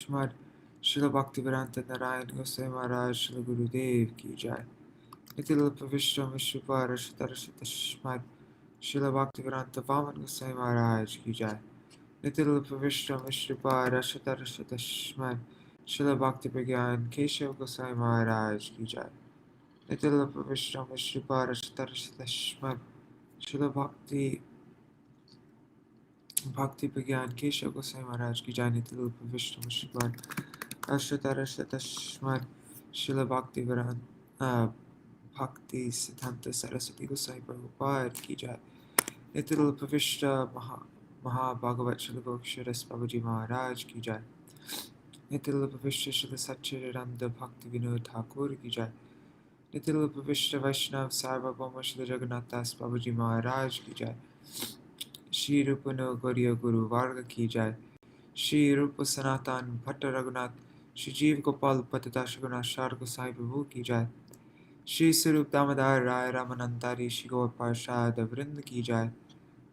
Shrimad Srila Bhaktivedanta Narayan Goswami Maharaj Srila Gurudev ki jai. Nitila Pavishra Mishra Shmad Srila Bhaktivedanta Vaman Goswami Maharaj ki jai. Nitila Pavishra Mishra Shmad Srila Bhakti Pragyan Keshav Goswami Maharaj ki jai. Nitila Pavishra Mishra Shmad Srila Bhakti Pragyan Keshav Goswami Maharaj ki jai. Nitila Pavishra Mishra Shmad Srila Bhakti Siddhanta Saraswati Goswami Prabhupada ki jai. Nitil Pavishra Maha-Bhagavat Srila Goksharas Babaji Maharaj ki jai. Nitil Pavishra Srila Satchidananda Bhakti Vinod Thakur ki jai. Nitil Pavishra Vaishnav Sarvabhauma Srila Jagannath Das Babaji Maharaj ki jai. Shri Rupano Gauriya Guru Varga ki jai. Shri Rupa Sanatan Bhatta Raghunath Shri Jeev Gopal Patita Shaguna Shar Gosai Prabhu ki jai. Shri Sarup Damodar Rai Ramanantari Shri Gaur Parshad Vrind ki jai.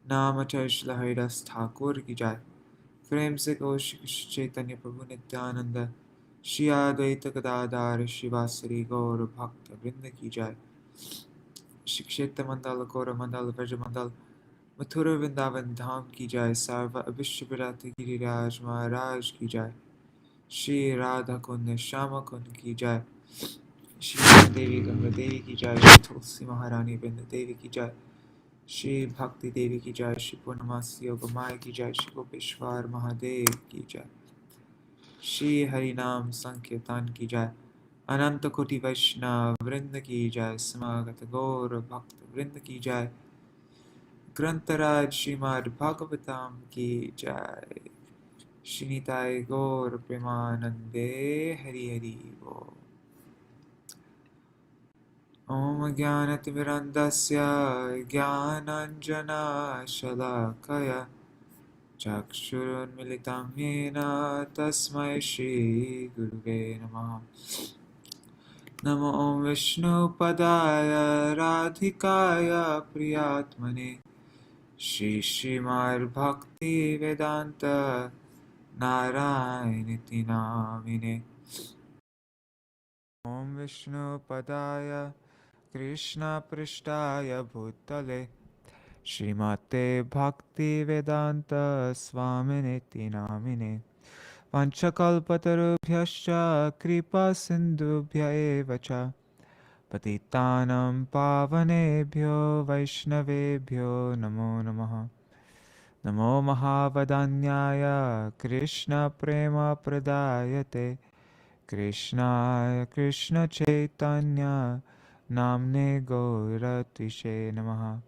Namacharya Shri Haridas Thakur ki jai. Prem se go Shri Krishna Chaitanya Prabhu Nityananda Shri Advaita Gadadhar Shivasari Gaur Bhakta Vrinda ki jai. Shri Kshetra Mandal Gaura Mandal Vraja Mandal Mathura Vrindavan Dham ki jai. Sarva Abhishya Virati Giriraj Maharaj ki jai. Shri Radha Kund Shama Kund ki jai. Shri Devi Ganga Devi ki jai. Shri Tulsi Maharani Vrinda Devi ki jai. Shri Bhakti Devi ki jai. Shri Purnamasi Yoga Maya ki jai. Shri Gopeshwar Mahadev ki jai. Shri Harinam Sankirtan ki jai. Ananta Koti Vaishnav Vrinda ki jai. Samagata Gaur Bhakta Vrinda ki jai. Grantaraj Śrīmad-Bhāgavatam ki jai. Shinitai Gaur Premanande Hari Hari Bo. Om Jnanatimirandasya Jnananjana Shalakaya Chakshurunmilitam Yena Tasmai Shri Guruve Namaha. Namo Om Vishnu Padaya Radhikaya Priyatmane Shri Śrīmad Bhakti Vedanta Narayaniti Namine. Om Vishnu Padaya Krishna Prishtaya Bhutale Shrimate Bhakti Vedanta Swaminiti Namine. Vanchakalpatarubhyascha Kripa Sindhubhya eva cha Patitanam Pavanebhyo Vaishnavebhyo Namo Namaha. Namo Mahavadanyaya Krishna Prema Pradayate Krishnaya Krishna Chaitanya Namne Gauratishe Namaha.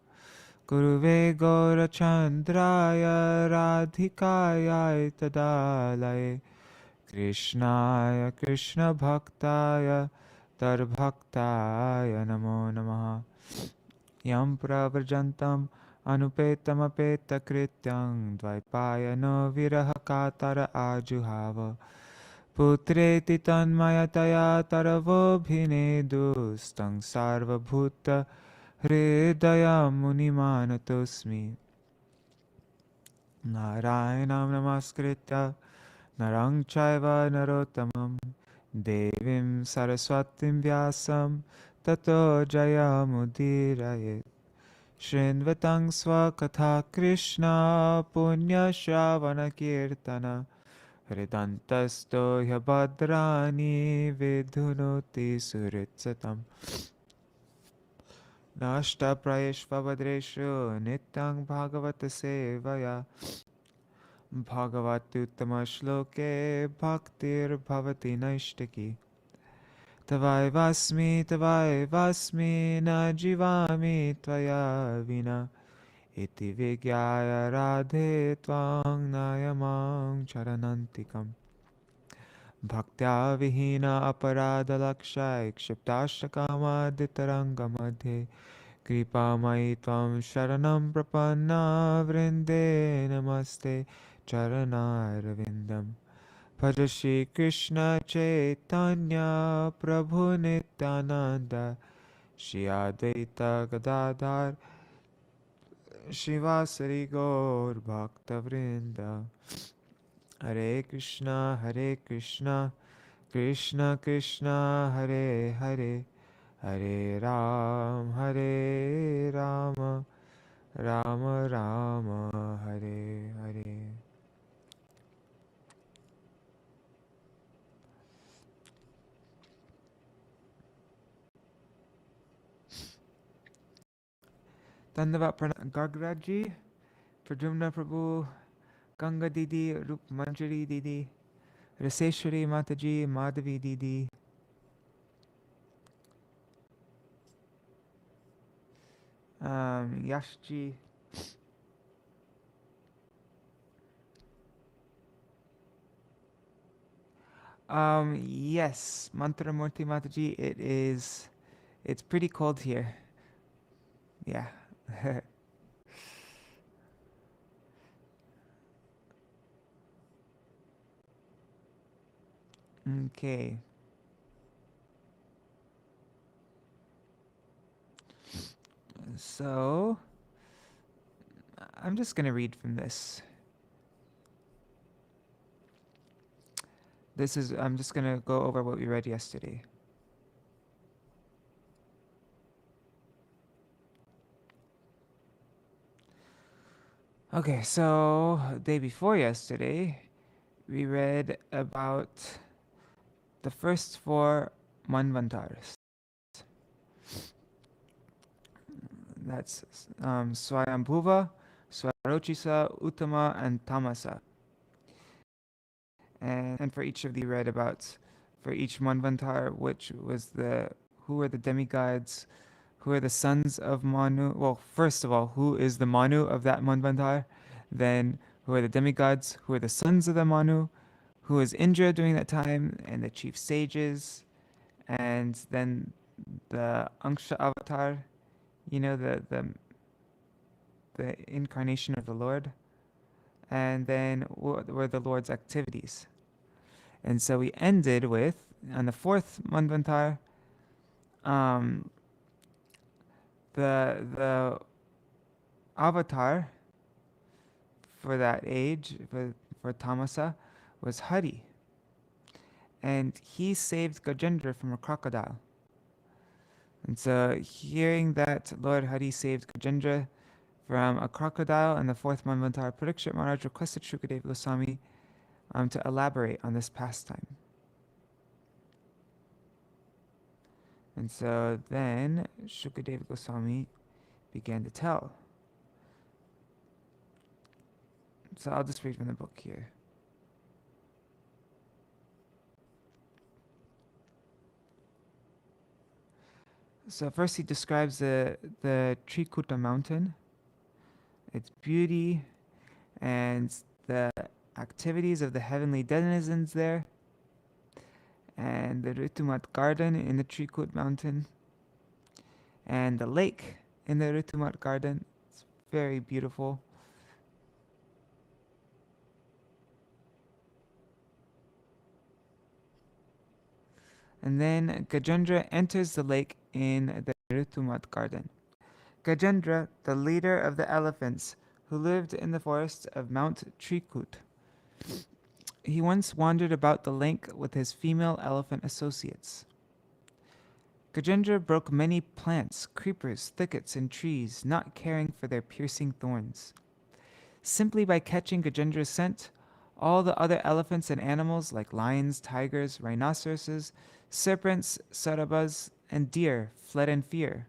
Guruve Gaurachandraya Radhikaya Tadalaye Krishnaya Krishna Bhaktaya Tarbhaktaya Namo Namaha. Yam Pravarjantam Anupetam Apeta Krityam Dvaipayano Viraha Katara Ajuhava Putreti Tanmayataya Taravo Bhinedu Stang Sarva Bhuta Hridaya Munimanatosmi. Narayanam Namaskritya Narang Chaiva Narottamam Devim Saraswatim Vyasam Tato Jayamudiraye. Shrinvatang Swakatha Krishna Punya Shravana Kirtana Hridantasto Yabhadrani Vidhunoti Suritsatam. Nashta Prayeshvavadreshu Nityang Bhagavata Sevaya Bhagavatuttama Shloke Bhaktir Bhavati Naishtaki. Tavai vasmi na jivami tvaya vina iti vigyaya radhe tvang nayamang charanantikam. Bhaktya vihina aparada lakshay kshiptashtakama ditaranga madhe kripa mai tvam sharanam prapanna vrinde namaste charanarvindam. Bhaja Shri Krishna Chaitanya Prabhu Nityananda Shri Advaita Gadadhar Shivasari Gaur Bhakta Vrinda. Hare Krishna, Krishna Krishna, Hare Hare, Hare Rama, Rama Rama, Hare Hare. Dandavat Pranam Gagraji, Pradyumna Prabhu, Ganga Didi, Rup Manjari Didi, Raseshwari Mataji, Madhavi Didi, Yashji, yes, Mantramurti Mataji, it's pretty cold here. Yeah. Okay. So, I'm just going to read from this. I'm just going to go over what we read yesterday. Okay, so day before yesterday, we read about the first four manvantars. That's Swayambhuva, Swarochisa, Uttama, and Tamasa. And for each of the read about for each manvantar, who were the demigods, who are the sons of Manu. Well, first of all, who is the Manu of that manvantar? Then who are the demigods? Who are the sons of the Manu? Who is Indra during that time? And the chief sages, and then the Anksha avatar. You know the incarnation of the Lord, and then what were the Lord's activities. And so we ended with, on the fourth Manvantar, um, the avatar for that age, for Tamasa, was Hari. And he saved Gajendra from a crocodile. And so hearing that Lord Hari saved Gajendra from a crocodile in the fourth Manvantar, Parikshit Maharaj requested Shukadeva Goswami to elaborate on this pastime. And so then Shukadeva Goswami began to tell. So I'll just read from the book here. So first he describes the Trikuta mountain, its beauty, and the activities of the heavenly denizens there, and the Ritumat garden in the Trikut mountain, and the lake in the Ritumat garden. It's very beautiful. And then Gajendra enters the lake in the Ritumat garden. Gajendra, the leader of the elephants who lived in the forest of Mount Trikut. He once wandered about the lake with his female elephant associates. Gajendra broke many plants, creepers, thickets, and trees, not caring for their piercing thorns. Simply by catching Gajendra's scent, all the other elephants and animals like lions, tigers, rhinoceroses, serpents, sarabas, and deer fled in fear.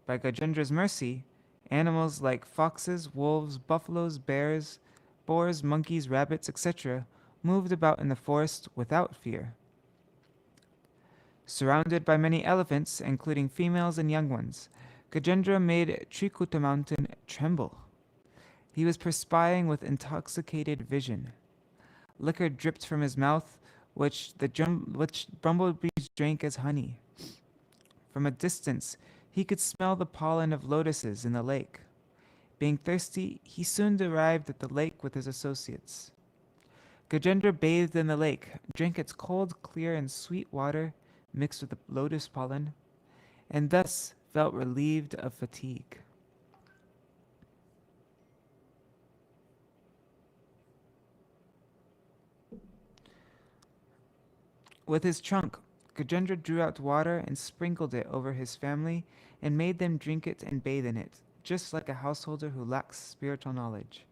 By Gajendra's mercy, animals like foxes, wolves, buffaloes, bears, boars, monkeys, rabbits, etc., moved about in the forest without fear. Surrounded by many elephants, including females and young ones, Gajendra made Trikuta mountain tremble. He was perspiring with intoxicated vision. Liquor dripped from his mouth, which bumblebees drank as honey. From a distance, he could smell the pollen of lotuses in the lake. Being thirsty, he soon arrived at the lake with his associates. Gajendra bathed in the lake, drank its cold, clear, and sweet water mixed with the lotus pollen, and thus felt relieved of fatigue. With his trunk, Gajendra drew out water and sprinkled it over his family and made them drink it and bathe in it, just like a householder who lacks spiritual knowledge.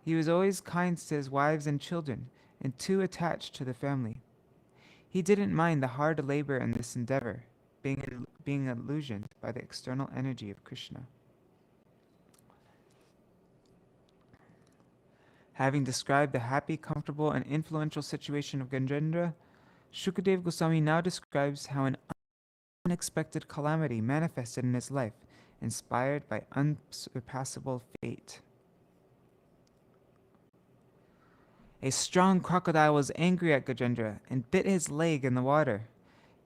He was always kind to his wives and children, and too attached to the family. He didn't mind the hard labor in this endeavor, being illusioned by the external energy of Krishna. Having described the happy, comfortable, and influential situation of Gajendra, Shukadev Goswami now describes how an unexpected calamity manifested in his life, inspired by unsurpassable fate. A strong crocodile was angry at Gajendra and bit his leg in the water.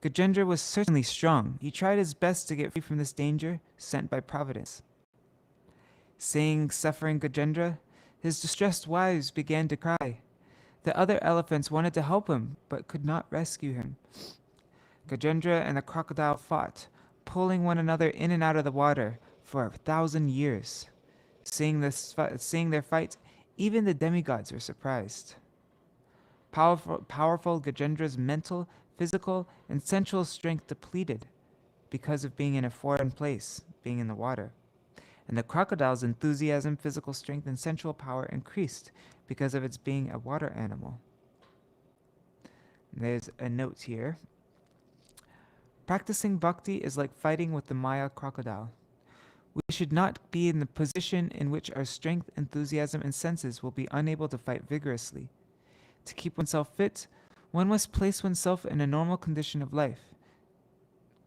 Gajendra was certainly strong. He tried his best to get free from this danger sent by Providence. Seeing suffering Gajendra, his distressed wives began to cry. The other elephants wanted to help him, but could not rescue him. Gajendra and the crocodile fought, pulling one another in and out of the water for 1,000 years. Seeing their fight, even the demigods were surprised. Powerful Gajendra's mental, physical, and sensual strength depleted because of being in a foreign place, being in the water. And the crocodile's enthusiasm, physical strength, and sensual power increased because of its being a water animal. And there's a note here. Practicing bhakti is like fighting with the Maya crocodile. We should not be in the position in which our strength, enthusiasm, and senses will be unable to fight vigorously. To keep oneself fit, one must place oneself in a normal condition of life.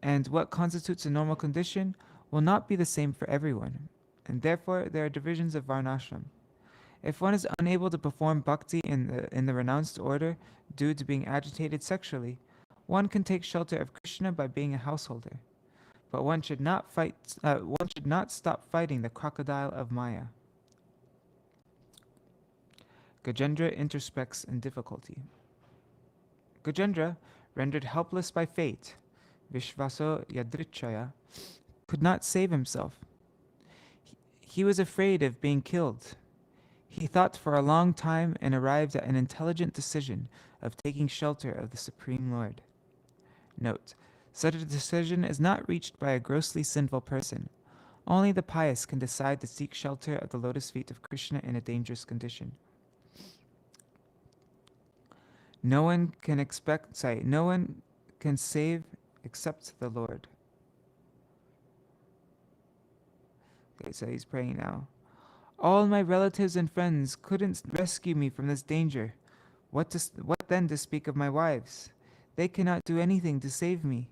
And what constitutes a normal condition will not be the same for everyone, and therefore there are divisions of varnashram. If one is unable to perform bhakti in the renounced order due to being agitated sexually, one can take shelter of Krishna by being a householder. But one should not stop fighting the crocodile of Maya. Gajendra introspects in difficulty. Gajendra, rendered helpless by fate, Vishvaso Yadrichaya, could not save himself. He was afraid of being killed. He thought for a long time and arrived at an intelligent decision of taking shelter of the Supreme Lord. Note, such a decision is not reached by a grossly sinful person. Only the pious can decide to seek shelter of the lotus feet of Krishna in a dangerous condition. No one can save except the Lord. Okay, so he's praying now. All my relatives and friends couldn't rescue me from this danger. What then to speak of my wives? They cannot do anything to save me.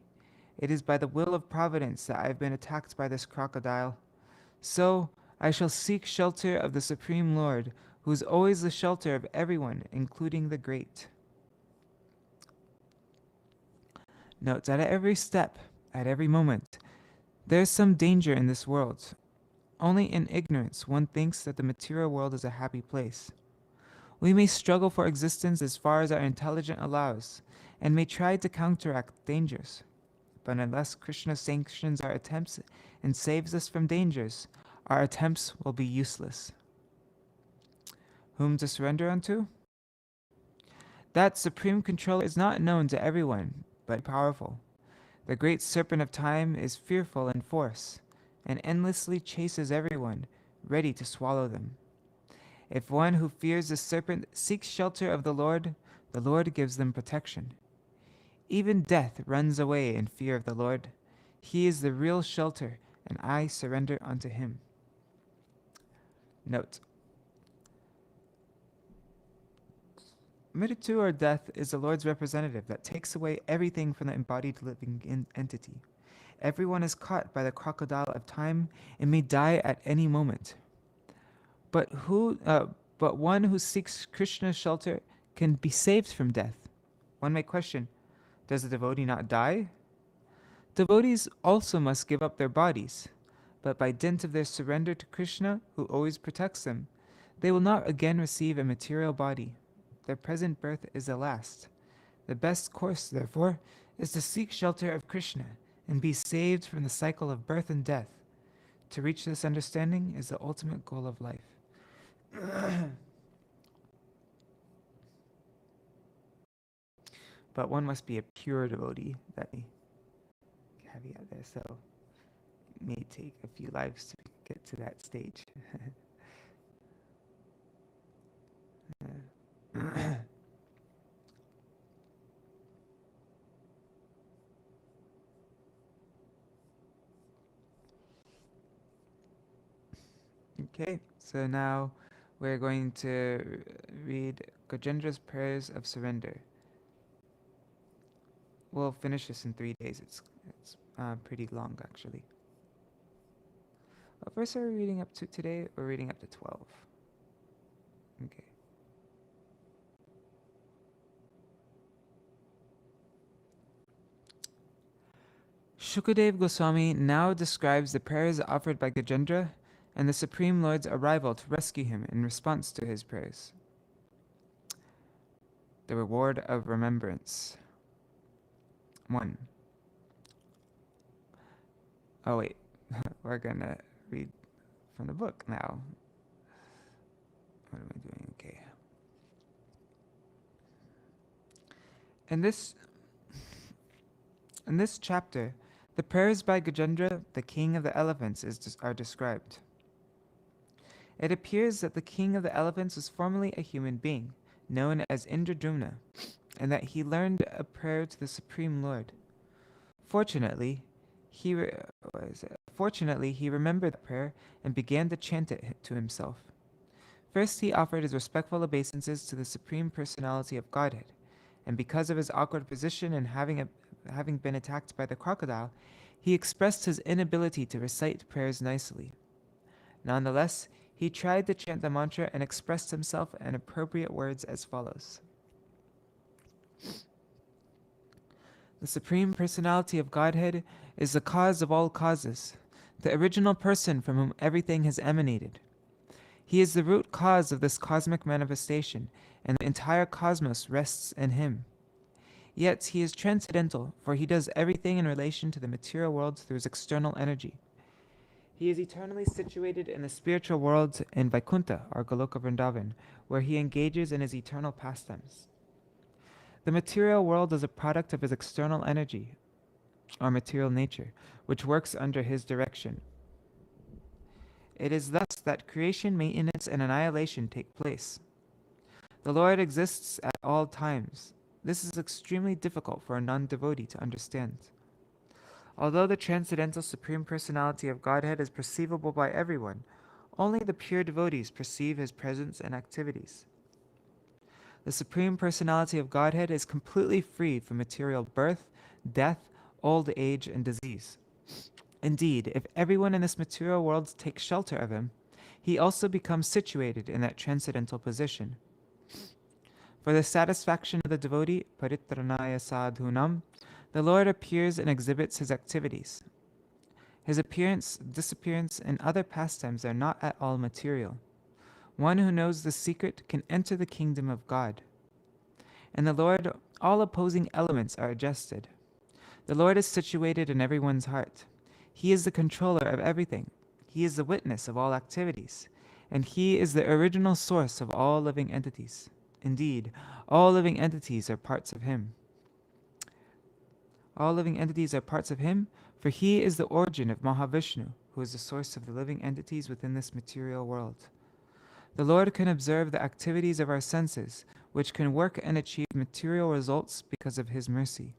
It is by the will of Providence that I have been attacked by this crocodile. So I shall seek shelter of the Supreme Lord, who is always the shelter of everyone, including the great. Note that at every step, at every moment, there is some danger in this world. Only in ignorance one thinks that the material world is a happy place. We may struggle for existence as far as our intelligence allows, and may try to counteract dangers. But unless Krishna sanctions our attempts and saves us from dangers, our attempts will be useless. Whom to surrender unto? That supreme controller is not known to everyone, but powerful. The great serpent of time is fearful in force, and endlessly chases everyone, ready to swallow them. If one who fears the serpent seeks shelter of the Lord gives them protection. Even death runs away in fear of the Lord. He is the real shelter, and I surrender unto him. Note. Mritu or death is the Lord's representative that takes away everything from the embodied living entity. Everyone is caught by the crocodile of time and may die at any moment. But one who seeks Krishna's shelter can be saved from death. One may question, does the devotee not die? Devotees also must give up their bodies, but by dint of their surrender to Krishna, who always protects them, they will not again receive a material body. Their present birth is the last. The best course, therefore, is to seek shelter of Krishna and be saved from the cycle of birth and death. To reach this understanding is the ultimate goal of life. but one must be a pure devotee. That caveat there, so it may take a few lives to get to that stage. Okay, so now we're going to read Gajendra's prayers of surrender. We'll finish this in 3 days. It's pretty long, actually. What verse are we reading up to today? We're reading up to 12. Okay. Shukadev Goswami now describes the prayers offered by Gajendra and the Supreme Lord's arrival to rescue him in response to his prayers. The reward of remembrance. 1. Oh wait, we're gonna read from the book now. What am I doing? Okay. In this chapter, the prayers by Gajendra, the king of the elephants, are described. It appears that the king of the elephants was formerly a human being, known as Indradumna, and that he learned a prayer to the Supreme Lord. Fortunately, he remembered the prayer and began to chant it to himself. First, he offered his respectful obeisances to the Supreme Personality of Godhead, and because of his awkward position and having been attacked by the crocodile, he expressed his inability to recite prayers nicely. Nonetheless, he tried to chant the mantra and expressed himself in appropriate words as follows. The Supreme Personality of Godhead is the cause of all causes, the original person from whom everything has emanated. He is the root cause of this cosmic manifestation, and the entire cosmos rests in him. Yet he is transcendental, for he does everything in relation to the material world through his external energy. He is eternally situated in the spiritual world in Vaikuntha, or Goloka Vrindavan, where he engages in his eternal pastimes. The material world is a product of his external energy, or material nature, which works under his direction. It is thus that creation, maintenance, and annihilation take place. The Lord exists at all times. This is extremely difficult for a non-devotee to understand. Although the transcendental Supreme Personality of Godhead is perceivable by everyone, only the pure devotees perceive his presence and activities. The Supreme Personality of Godhead is completely free from material birth, death, old age, and disease. Indeed, if everyone in this material world takes shelter of him, he also becomes situated in that transcendental position. For the satisfaction of the devotee, paritranaya sadhunam, the Lord appears and exhibits his activities. His appearance, disappearance, and other pastimes are not at all material. One who knows the secret can enter the kingdom of God. In the Lord, all opposing elements are adjusted. The Lord is situated in everyone's heart. He is the controller of everything. He is the witness of all activities. And he is the original source of all living entities. Indeed, all living entities are parts of him. All living entities are parts of him, for he is the origin of Mahavishnu, who is the source of the living entities within this material world. The Lord can observe the activities of our senses, which can work and achieve material results because of his mercy.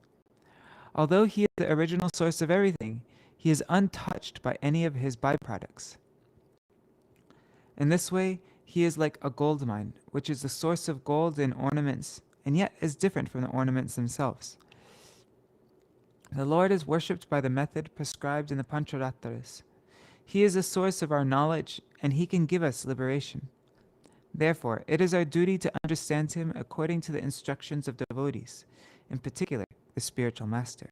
Although he is the original source of everything, he is untouched by any of his byproducts. In this way, he is like a gold mine, which is the source of gold and ornaments, and yet is different from the ornaments themselves. The Lord is worshipped by the method prescribed in the Pancharatras. He is the source of our knowledge, and he can give us liberation. Therefore, it is our duty to understand him according to the instructions of devotees, in particular, the spiritual master.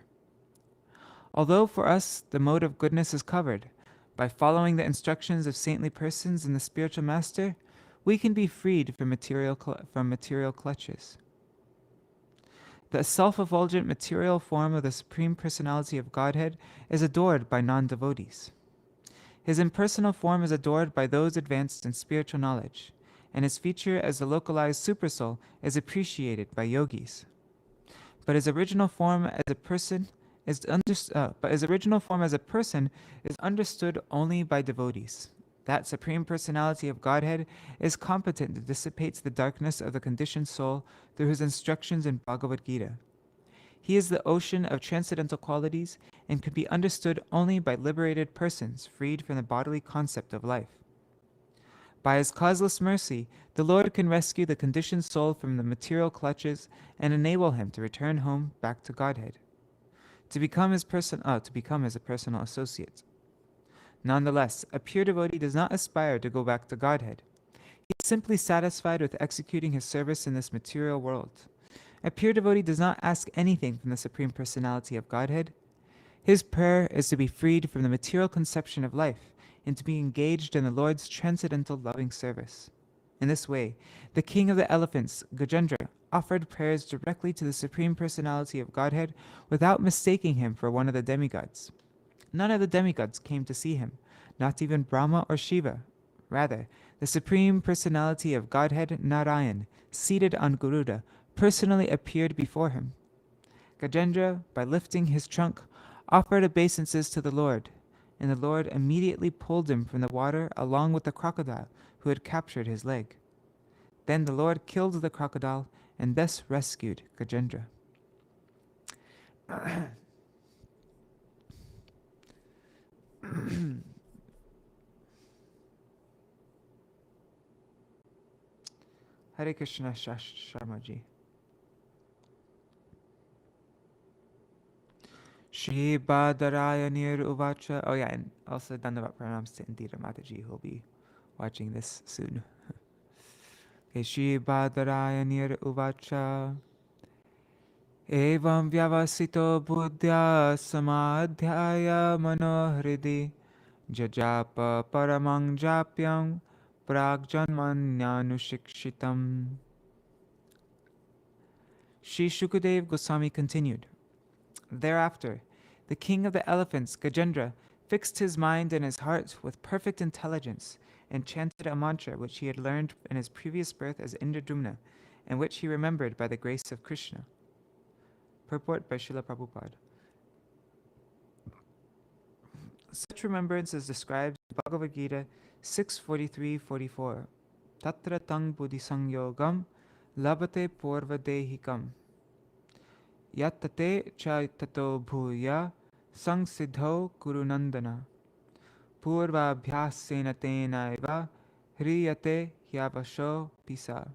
Although for us the mode of goodness is covered, by following the instructions of saintly persons and the spiritual master, we can be freed from material clutches. The self-effulgent material form of the Supreme Personality of Godhead is adored by non-devotees. His impersonal form is adored by those advanced in spiritual knowledge, and his feature as the localized supersoul is appreciated by yogis. but his original form as a person is understood only by devotees. That Supreme Personality of Godhead is competent to dissipate the darkness of the conditioned soul through his instructions in Bhagavad Gita. He is the ocean of transcendental qualities and can be understood only by liberated persons freed from the bodily concept of life. By his causeless mercy, the Lord can rescue the conditioned soul from the material clutches and enable him to return home back to Godhead, to become his a personal associate. Nonetheless, a pure devotee does not aspire to go back to Godhead. He is simply satisfied with executing his service in this material world. A pure devotee does not ask anything from the Supreme Personality of Godhead. His prayer is to be freed from the material conception of life and to be engaged in the Lord's transcendental loving service. In this way, the king of the elephants, Gajendra, offered prayers directly to the Supreme Personality of Godhead without mistaking him for one of the demigods. None of the demigods came to see him, not even Brahma or Shiva. Rather, the Supreme Personality of Godhead, Narayan, seated on Garuda, personally appeared before him. Gajendra, by lifting his trunk, offered obeisances to the Lord, and the Lord immediately pulled him from the water along with the crocodile who had captured his leg. Then the Lord killed the crocodile and thus rescued Gajendra. Hare Krishna Sharmaji. Shri Badarayana Uvacha. Oh yeah, and also Dandavat Pranams to Indira Mataji, who will be watching this soon. Okay, Shri Badarayana Uvacha. Evam vyavasito buddhya samadhyaya manohridi jajapa paramang japyam pragjanmanyanushikshitam. Shri Shukadev Goswami continued. Thereafter, the king of the elephants, Gajendra, fixed his mind and his heart with perfect intelligence and chanted a mantra which he had learned in his previous birth as Indradumna and which he remembered by the grace of Krishna. Purport by Srila Prabhupada. Such remembrance is described in Bhagavad Gita 6:43-44. Tatra tang buddhisangyogam labate purvadehikam. Yattate cha tato bhuya sangsiddho kurunandana. Purvabhyasena tena eva hriyate hyavasho pisa.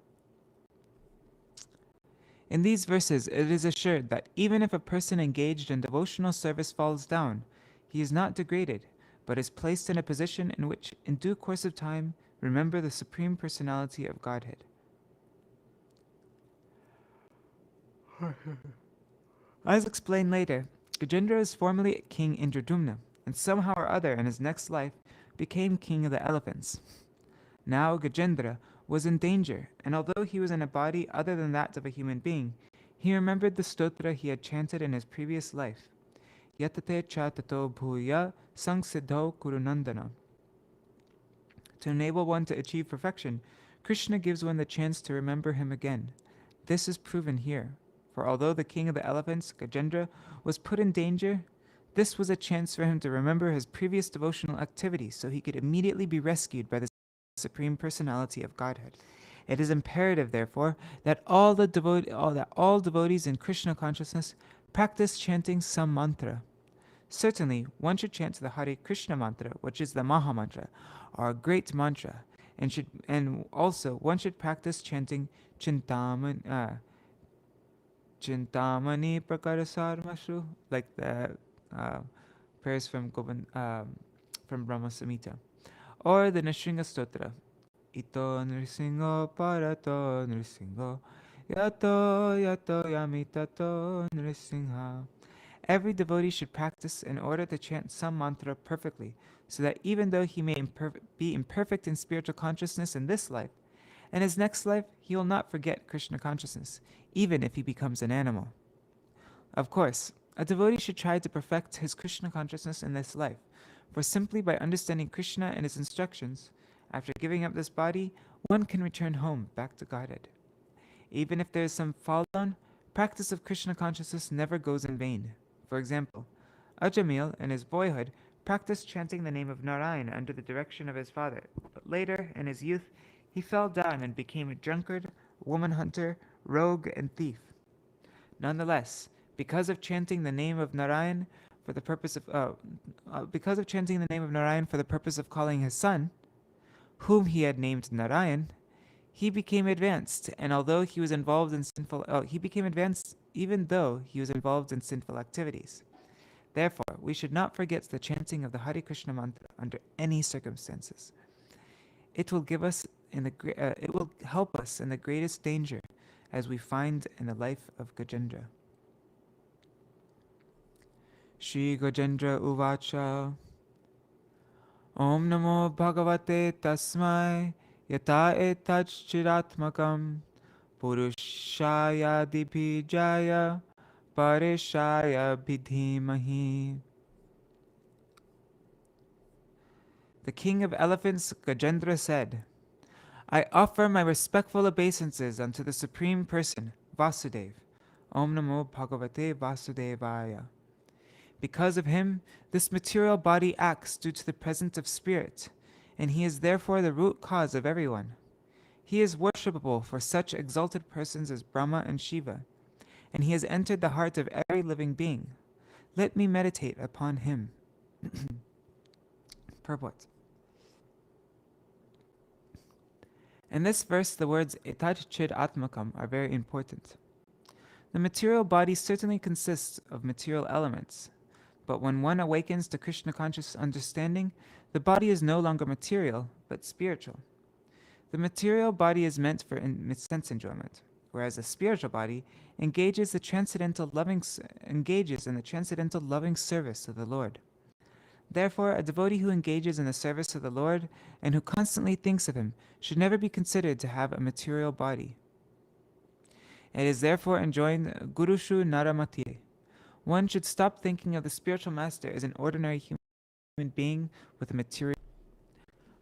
In these verses, it is assured that even if a person engaged in devotional service falls down, he is not degraded, but is placed in a position in which, in due course of time, remember the Supreme Personality of Godhead. As explained later, Gajendra is formerly King Indradumna, and somehow or other in his next life became king of the elephants. Now Gajendra was in danger, and although he was in a body other than that of a human being, he remembered the stotra he had chanted in his previous life. Yatate cha tato bhuya sangsiddho kurunandana. To enable one to achieve perfection, Krishna gives one the chance to remember him again. This is proven here, for although the king of the elephants, Gajendra, was put in danger, this was a chance for him to remember his previous devotional activities so he could immediately be rescued by the Supreme Personality of Godhead. It is imperative, therefore, that all devotees in Krishna consciousness practice chanting some mantra. Certainly, one should chant the Hare Krishna mantra, which is the Maha Mantra, or great mantra, and also one should practice chanting Chintamani Prakarasarmashu, like the prayers from Brahma Samhita, or the Nrsimha Stotra. Ito Nrsimha Parato Nrsimha Yato Yamitato Nrsimha. Every devotee should practice in order to chant some mantra perfectly, so that even though he may be imperfect in spiritual consciousness in this life, in his next life he will not forget Krishna consciousness, even if he becomes an animal. Of course, a devotee should try to perfect his Krishna consciousness in this life, for simply by understanding Krishna and his instructions, after giving up this body, one can return home back to Godhead. Even if there is some fall down, practice of Krishna consciousness never goes in vain. For example, Ajamil in his boyhood practiced chanting the name of Narayan under the direction of his father, but later, in his youth, he fell down and became a drunkard, woman hunter, rogue, and thief. Nonetheless, because of chanting the name of Narayan for the purpose of calling his son, whom he had named Narayan, he became advanced, and although he was involved in he became advanced even though he was involved in sinful activities. Therefore, we should not forget the chanting of the Hare Krishna mantra under any circumstances. It will help us in the greatest danger, as we find in the life of Gajendra. Shri Gogendra Uvacha Om Namo Bhagavate Tasmai Yata Etach Chiratmakam Purushaya Dibhijaya Parishaya Bidhimahi. The king of elephants, Gajendra, said, I offer my respectful obeisances unto the Supreme Person, Vasudev. Om Namo Bhagavate Vasudevaya. Because of him, this material body acts due to the presence of spirit, and he is therefore the root cause of everyone. He is worshipable for such exalted persons as Brahma and Shiva, and he has entered the heart of every living being. Let me meditate upon him. Purport. In this verse, the words etat chid atmakam are very important. The material body certainly consists of material elements, but when one awakens to Krishna conscious understanding, the body is no longer material, but spiritual. The material body is meant for sense enjoyment, whereas the spiritual body engages in the transcendental loving service of the Lord. Therefore, a devotee who engages in the service of the Lord and who constantly thinks of him should never be considered to have a material body. It is therefore enjoined Gurushu Naramati. One should stop thinking of the spiritual master as an ordinary human being with a material.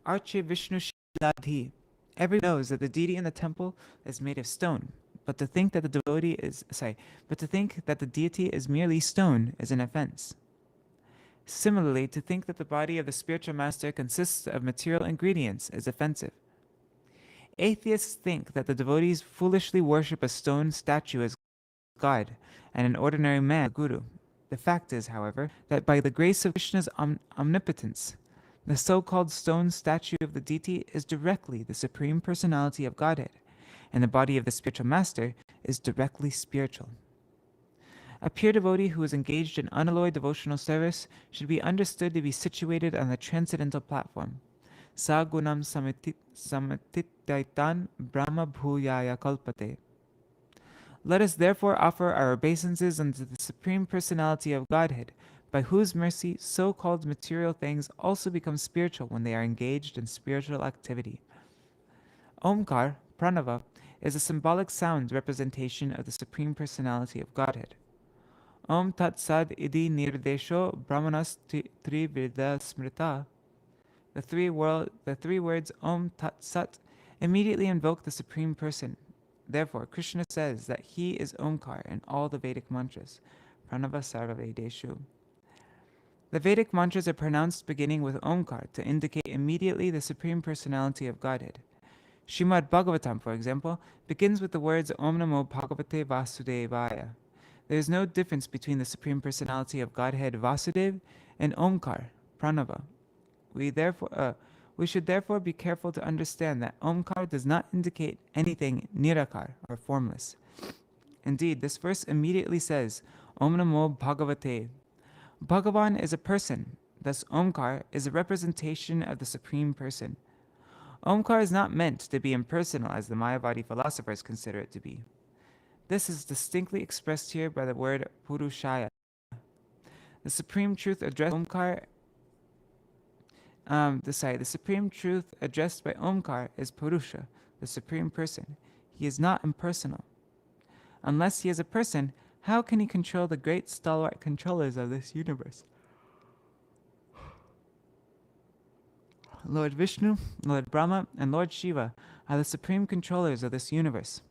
Arche Vishnu Shiladhi. Everyone knows that the deity in the temple is made of stone, but to think that the deity is merely stone is an offense. Similarly, to think that the body of the spiritual master consists of material ingredients is offensive. Atheists think that the devotees foolishly worship a stone statue as God and an ordinary man, Guru. The fact is, however, that by the grace of Krishna's omnipotence, the so-called stone statue of the deity is directly the Supreme Personality of Godhead, and the body of the spiritual master is directly spiritual. A pure devotee who is engaged in unalloyed devotional service should be understood to be situated on the transcendental platform. Sa gunam samatitaitan brahma bhuyaya kalpate. Let us therefore offer our obeisances unto the Supreme Personality of Godhead, by whose mercy so-called material things also become spiritual when they are engaged in spiritual activity. Omkar, pranava, is a symbolic sound representation of the Supreme Personality of Godhead. Om Tat Sad Idi Nirdesho Brahmanas Trivirda Smrita. The three words Om Tat Sat immediately invoke the Supreme Person. Therefore, Krishna says that he is Omkar in all the Vedic mantras, Pranava Sarva Vedeshu. The Vedic mantras are pronounced beginning with Omkar to indicate immediately the Supreme Personality of Godhead. Śrīmad-Bhāgavatam, for example, begins with the words Om Namo Bhagavate Vasudevaya. There is no difference between the Supreme Personality of Godhead Vasudev and Omkar, Pranava. We should therefore be careful to understand that Omkar does not indicate anything nirakar or formless. Indeed, this verse immediately says Om Namo Bhagavate. Bhagavan is a person, thus Omkar is a representation of the Supreme Person. Omkar is not meant to be impersonal as the Mayavadi philosophers consider it to be. This is distinctly expressed here by the word Purushaya. The supreme truth addressed Omkar. The supreme truth addressed by Omkar is Purusha, the Supreme Person. He is not impersonal. Unless he is a person, how can he control the great stalwart controllers of this universe? Lord Vishnu, Lord Brahma, and Lord Shiva are the supreme controllers of this universe.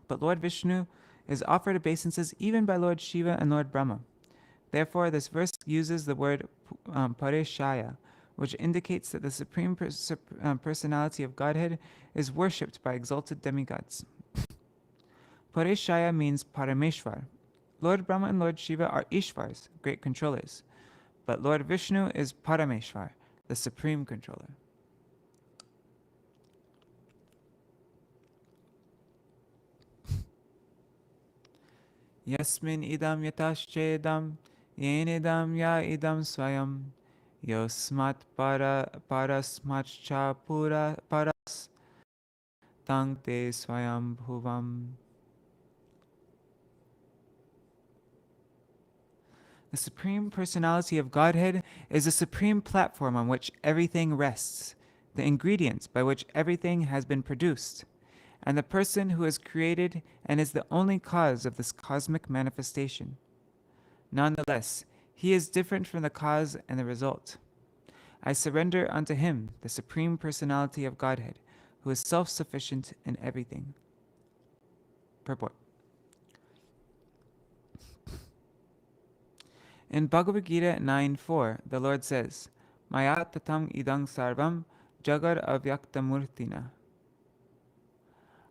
But Lord Vishnu is offered obeisances even by Lord Shiva and Lord Brahma. Therefore, this verse uses the word pareshaya, which indicates that the Supreme Personality of Godhead is worshipped by exalted demigods. Pareshaya means Parameshwar. Lord Brahma and Lord Shiva are Ishvars, great controllers, but Lord Vishnu is Parameshwar, the supreme controller. Yasmin idam yataschedam, yenidam ya idam swayam, yosmat parasmatcha pura paras, tang te swayam bhuvam. The Supreme Personality of Godhead is the supreme platform on which everything rests, the ingredients by which everything has been produced, and the person who is created and is the only cause of this cosmic manifestation. Nonetheless, he is different from the cause and the result. I surrender unto him, the Supreme Personality of Godhead, who is self-sufficient in everything. Purport. In Bhagavad Gita 9:4, the Lord says, Maya tatam idang sarvam jagar avyaktamurtina.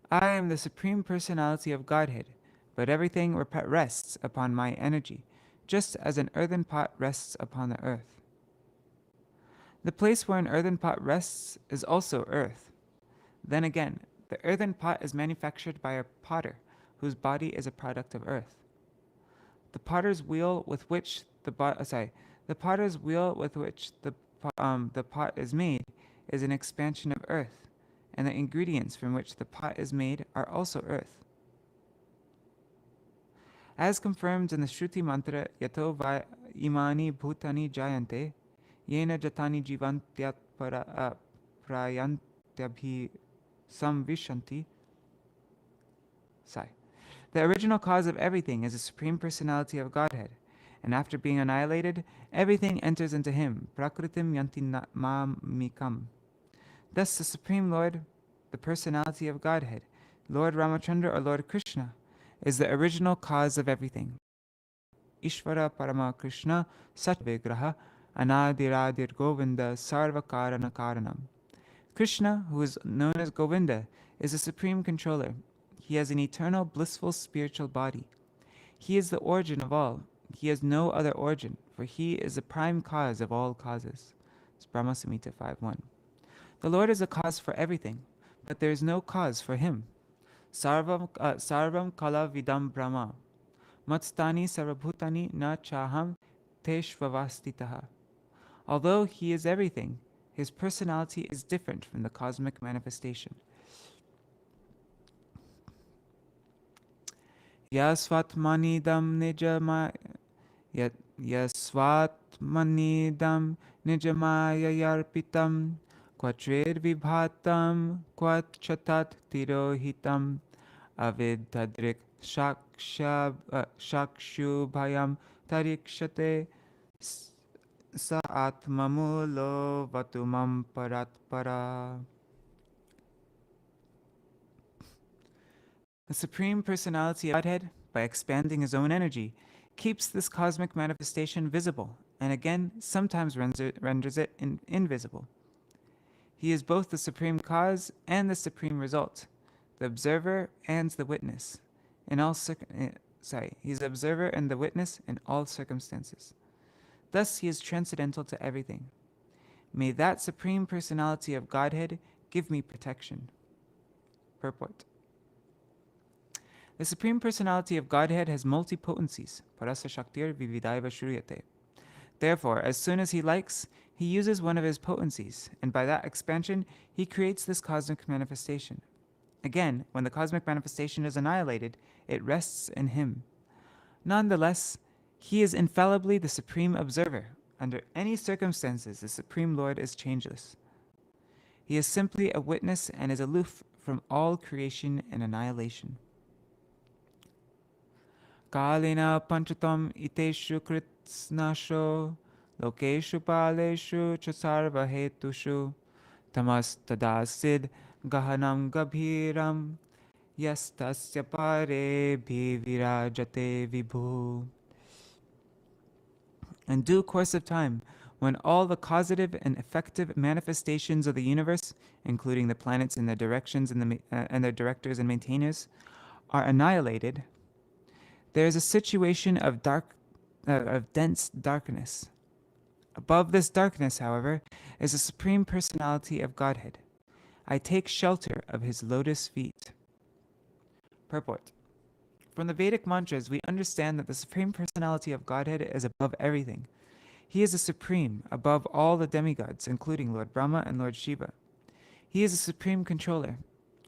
I am the Supreme Personality of Godhead, but everything rests upon my energy, just as an earthen pot rests upon the earth. The place where an earthen pot rests is also earth. Then again, the earthen pot is manufactured by a potter, whose body is a product of earth. The potter's wheel with which the pot is made is an expansion of earth, and the ingredients from which the pot is made are also earth. As confirmed in the Shruti mantra Yato va imani bhutani jayante yena jatani jivantyat prayantyabhi samvishanti. The original cause of everything is the Supreme Personality of Godhead, and after being annihilated, everything enters into him, prakritim yanti mamikam. Thus the Supreme Lord, the Personality of Godhead, Lord Ramachandra or Lord Krishna, is the original cause of everything. Ishvara Parama Krishna Satvigraha Anadiradir Govinda Sarva Karana Karanam. Krishna, who is known as Govinda, is the Supreme Controller. He has an eternal, blissful spiritual body. He is the origin of all. He has no other origin, for he is the prime cause of all causes. It's Brahma Samhita 5.1. The Lord is a cause for everything, but there is no cause for him. Sarvam kala vidam Brahma. Matstani sarvabhutani na chaham teshvavastitaha. Although he is everything, his personality is different from the cosmic manifestation. Yasvatmanidam nijamaya Quatrer vibhatam quachatat tirohitam avidhadrik shakshubhayam tarikshate sa atmamulo vatumam paratpara. The Supreme Personality of Godhead, by expanding his own energy, keeps this cosmic manifestation visible, and again sometimes renders it invisible. He is both the supreme cause and the supreme result, the observer and the witness. He is the observer and the witness in all circumstances. Thus he is transcendental to everything. May that Supreme Personality of Godhead give me protection. Purport. The Supreme Personality of Godhead has multi-potencies, parasa shaktir vividaiva shruyate. Therefore, as soon as he likes, he uses one of his potencies, and by that expansion, he creates this cosmic manifestation. Again, when the cosmic manifestation is annihilated, it rests in him. Nonetheless, he is infallibly the supreme observer. Under any circumstances, the Supreme Lord is changeless. He is simply a witness and is aloof from all creation and annihilation. Kalina panchatam iteshu kritsnasho lokeshu paleshu chasarva hetushu tamas tadasid gahanam gabhiram Yastasya pare bhivirajate vibhu. In due course of time, when all the causative and effective manifestations of the universe, including the planets and their directions and their directors and maintainers, are annihilated, there is a situation of dense darkness. Above this darkness, however, is the Supreme Personality of Godhead. I take shelter of his lotus feet. Purport. From the Vedic mantras, we understand that the Supreme Personality of Godhead is above everything. He is the supreme, above all the demigods, including Lord Brahma and Lord Shiva. He is a supreme controller.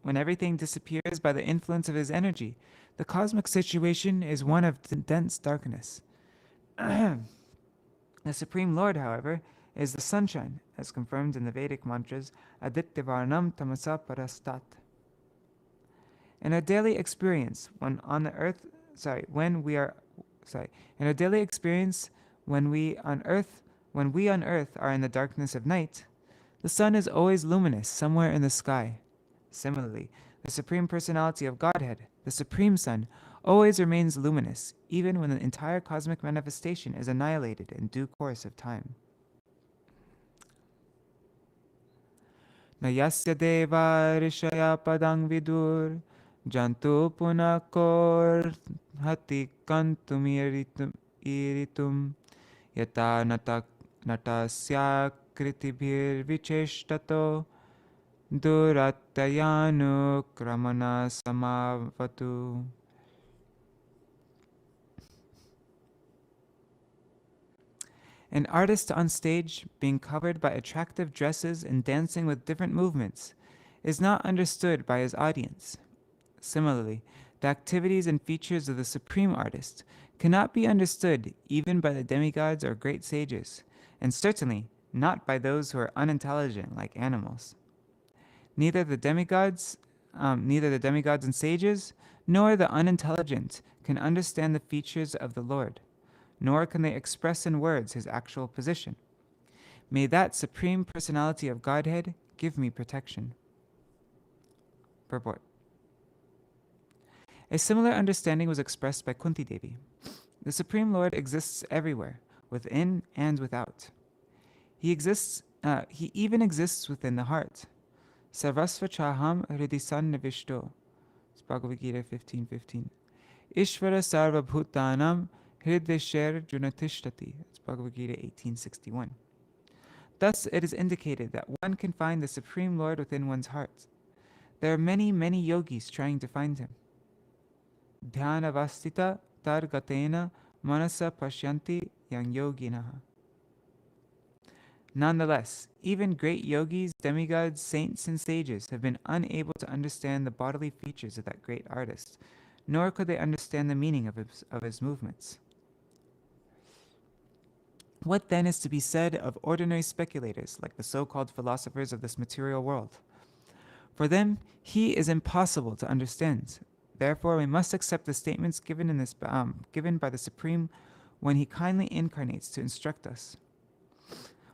When everything disappears by the influence of his energy, the cosmic situation is one of dense darkness. The Supreme Lord, however, is the sunshine, as confirmed in the Vedic mantras, Adityavarnam tamasa parastat. In our daily experience, when on the earth, in our daily experience, when we on earth are in the darkness of night, the sun is always luminous somewhere in the sky. Similarly, the Supreme Personality of Godhead, the Supreme Sun, always remains luminous, even when the entire cosmic manifestation is annihilated in due course of time. Nayasya deva rishaya padang vidur jantu punakor hati kantum iritum yata natasya kritibhir vicheshtato duratayanu kramana samavatu. An artist on stage, being covered by attractive dresses and dancing with different movements, is not understood by his audience. Similarly, the activities and features of the supreme artist cannot be understood even by the demigods or great sages, and certainly not by those who are unintelligent like animals. Neither the demigods and sages, nor the unintelligent can understand the features of the Lord, nor can they express in words his actual position. May that Supreme Personality of Godhead give me protection. Purport. A similar understanding was expressed by Kunti Devi. The Supreme Lord exists everywhere, within and without. He even exists within the heart. Sarvasva chaham hridisan nivishto. It's Bhagavad Gita 15:15. Ishvara sarva bhutanam hridesher junatishtati. It's Bhagavad Gita 18:61. Thus, it is indicated that one can find the Supreme Lord within one's heart. There are many, many yogis trying to find him. Dhyanavastita targatena manasa pashyanti yang yoginaha. Nonetheless, even great yogis, demigods, saints, and sages have been unable to understand the bodily features of that great artist, nor could they understand the meaning of his movements. What then is to be said of ordinary speculators, like the so-called philosophers of this material world? For them, he is impossible to understand. Therefore, we must accept the statements given by the Supreme when he kindly incarnates to instruct us.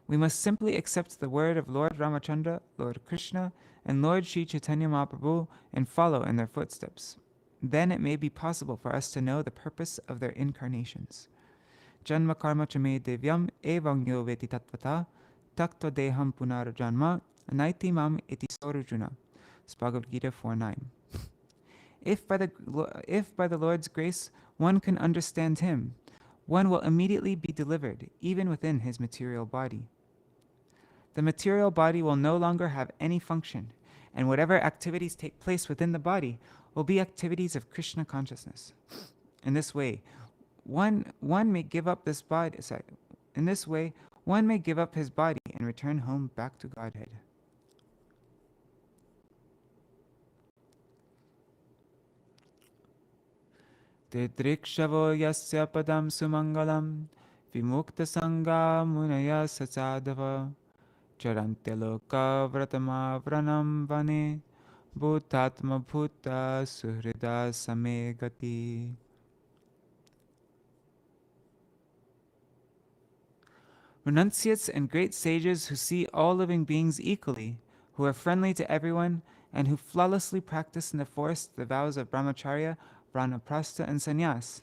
We must simply accept the word of Lord Ramachandra, Lord Krishna, and Lord Sri Chaitanya Mahaprabhu and follow in their footsteps. Then it may be possible for us to know the purpose of their incarnations. Janma karma chame devyam evangyo veti tatvata takto deham punar janma naiti mam iti sorujuna. Bhagavad Gita 4:9. If by the Lord's grace one can understand him, one will immediately be delivered, even within his material body. The material body will no longer have any function, and whatever activities take place within the body will be activities of Krishna consciousness. In this way, one may give up his body and return home back to Godhead. Tedrikshavo yasya padam sumangalam vimukta sangha munaya sachadava charantya vratama vranam vane bhutatma bhuta suhrida samegati. Renunciates and great sages who see all living beings equally, who are friendly to everyone, and who flawlessly practice in the forest the vows of brahmacharya, vanaprastha, and sannyas,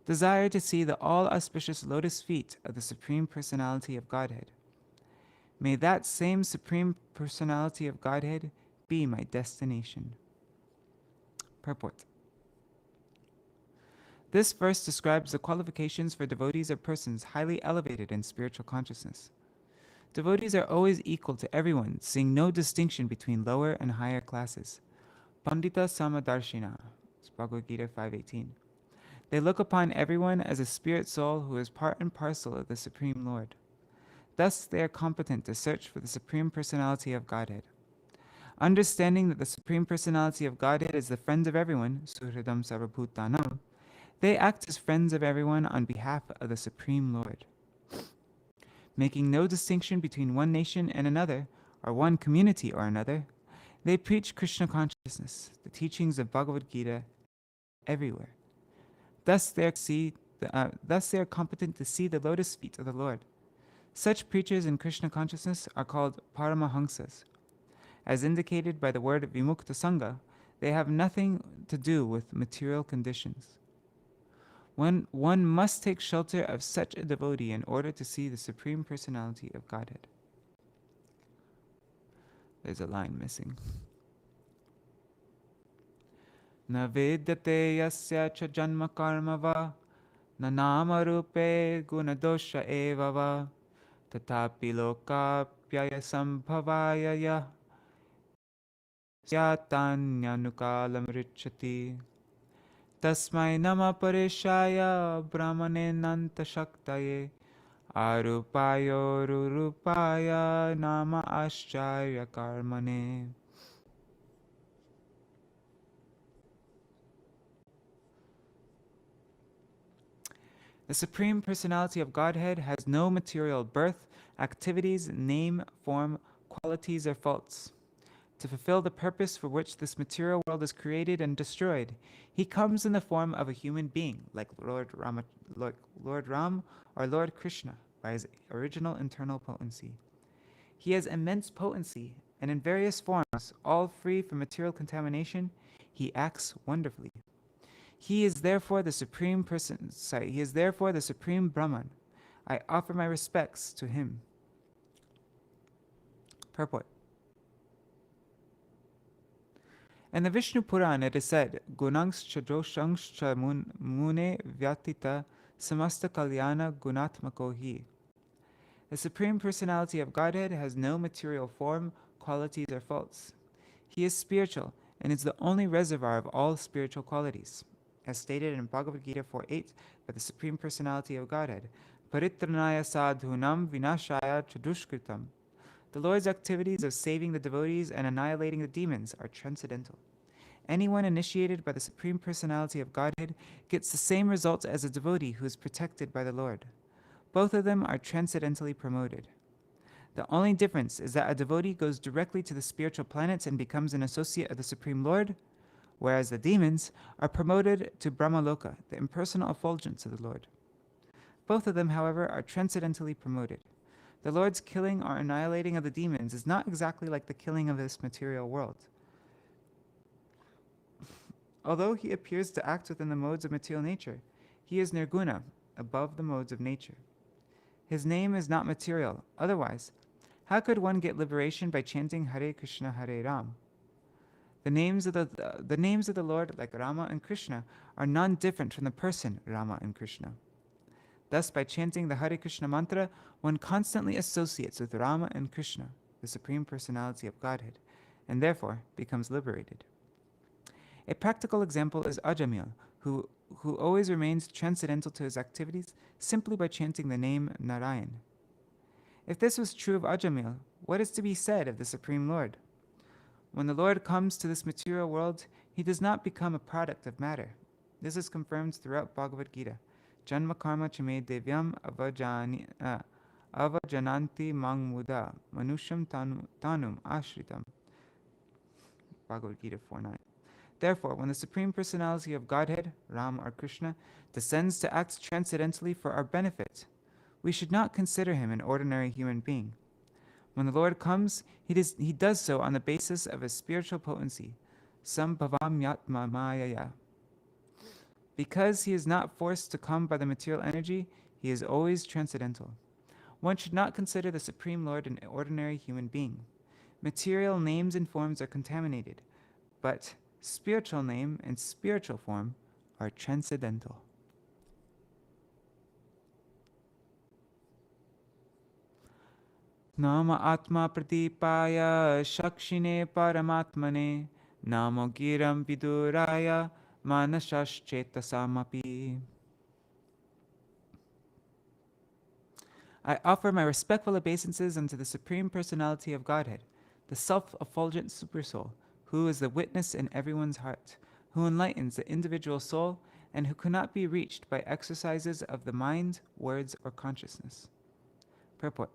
desire to see the all-auspicious lotus feet of the Supreme Personality of Godhead. May that same Supreme Personality of Godhead be my destination. Purport. This verse describes the qualifications for devotees or persons highly elevated in spiritual consciousness. Devotees are always equal to everyone, seeing no distinction between lower and higher classes. Pandita Samadarshina, Bhagavad Gita 5:18. They look upon everyone as a spirit soul who is part and parcel of the Supreme Lord. Thus, they are competent to search for the Supreme Personality of Godhead. Understanding that the Supreme Personality of Godhead is the friend of everyone, Suhridam Sarvabhutanam, they act as friends of everyone on behalf of the Supreme Lord. Making no distinction between one nation and another, or one community or another, they preach Krishna consciousness, the teachings of Bhagavad Gita, everywhere. Thus they are competent to see the lotus feet of the Lord. Such preachers in Krishna consciousness are called Paramahansas. As indicated by the word Vimukta Sangha, they have nothing to do with material conditions. One must take shelter of such a devotee in order to see the Supreme Personality of Godhead. There's a line missing. Na vidyate yasya cha janma karma va, na nama rupe gunadosha eva va, tatapi lokapyaya sambhavaya ya, yatanyanukalam richati. Tasmai nama parishaya brahmane nanta shaktaye, arupayo rurupaya nama ascharya karmane. The Supreme Personality of Godhead has no material birth, activities, name, form, qualities, or faults. To fulfill the purpose for which this material world is created and destroyed, he comes in the form of a human being, like Lord Ram or Lord Krishna, by his original internal potency. He has immense potency, and in various forms, all free from material contamination, he acts wonderfully. He is therefore the Supreme Brahman. I offer my respects to him. Purport. In the Vishnu Purana it is said, Gunangs chadroshangs cha mune vyatita samasta kalyana gunatmako hi. The Supreme Personality of Godhead has no material form, qualities, or faults. He is spiritual and is the only reservoir of all spiritual qualities. As stated in Bhagavad Gita 4:8 by the Supreme Personality of Godhead, Paritranaya sadhunam vinashaya chadushkritam. The Lord's activities of saving the devotees and annihilating the demons are transcendental. Anyone initiated by the Supreme Personality of Godhead gets the same results as a devotee who is protected by the Lord. Both of them are transcendentally promoted. The only difference is that a devotee goes directly to the spiritual planets and becomes an associate of the Supreme Lord, whereas the demons are promoted to Brahmaloka, the impersonal effulgence of the Lord. Both of them, however, are transcendentally promoted. The Lord's killing or annihilating of the demons is not exactly like the killing of this material world. Although he appears to act within the modes of material nature, he is nirguna, above the modes of nature. His name is not material. Otherwise, how could one get liberation by chanting Hare Krishna, Hare Ram? The names of the Lord, like Rama and Krishna, are non-different from the person Rama and Krishna. Thus, by chanting the Hare Krishna mantra, one constantly associates with Rama and Krishna, the Supreme Personality of Godhead, and therefore becomes liberated. A practical example is Ajamil, who always remains transcendental to his activities simply by chanting the name Narayan. If this was true of Ajamil, what is to be said of the Supreme Lord? When the Lord comes to this material world, he does not become a product of matter. This is confirmed throughout Bhagavad Gita. Janma karma chame devyam avajananti mang muda manusham tanum ashritam. Bhagavad Gita 4:9. Therefore, when the Supreme Personality of Godhead, Ram or Krishna, descends to act transcendentally for our benefit, we should not consider him an ordinary human being. When the Lord comes, he does so on the basis of his spiritual potency, sambhavam mayaya. Because he is not forced to come by the material energy, he is always transcendental. One should not consider the Supreme Lord an ordinary human being. Material names and forms are contaminated, but spiritual name and spiritual form are transcendental. Nama atma pratipaya shakshine paramatmane namo giram viduraya manashaschetasamaphi. I offer my respectful obeisances unto the Supreme Personality of Godhead, the self-effulgent Supersoul, who is the witness in everyone's heart, who enlightens the individual soul, and who cannot be reached by exercises of the mind, words, or consciousness. Purport.